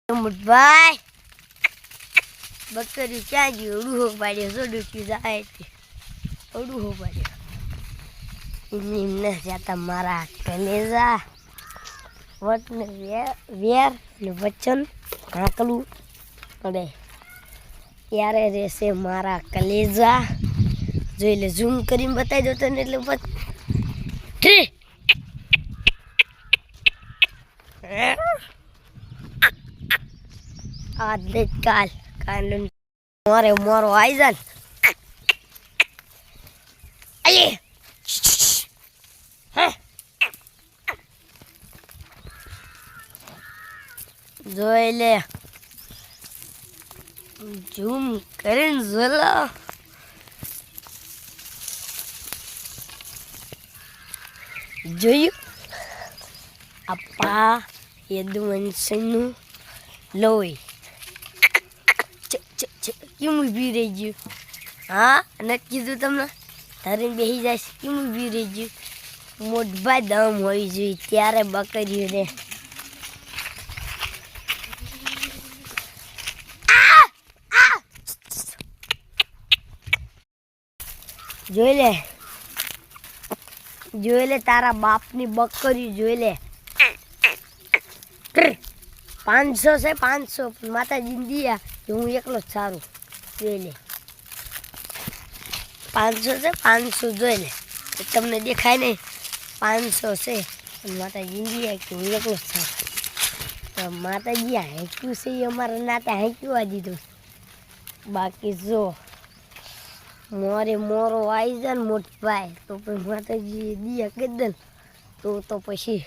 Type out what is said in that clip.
ભાઈ બકરી ક્યાં ગયું? અડું હોક પાડ્યો છો ડૂચી જાય અડું હોક પાડ્યો એમને જતા મારા કલેજા વટ ને વેર ને વચન કાકલું પડે ત્યારે રહેશે મારા કલેજા. જોઈ લે ઝૂમ કરીને બતાવી દો તને એટલે આજ કાલ કાલ મોરે મોરો આવી જાય જોઈ લે ઝૂમ કરીને જોલો જોયું આપા યદુવંશનું લોહી કેમ ઊભી રહી ગયું? હા નથી કીધું તમને ધરીને બેસી જાય કેમ ઊભી રહી ગયું? મોટભાઈ દમ હોવી જોઈએ ત્યારે બકરીઓ ને જોઈ લે તારા બાપની બકરી જોઈ લે 500 છે 500 પણ માતાજી દિયા હું એકલો જ સારું. જોઈ લે 500 છે 500 જોઈ લે તમને દેખાય નહીં 500 છે પણ માતાજી દિયા કે હું એકલો જ સારું. માતાજી હાંક્યું છે એ અમારા નાતે હાંક્યું આ દીધું. બાકી જો મોરે મોરો આવી જાય ને મોટભાઈ તો પછી માતાજી દિયા કરી દે તો પછી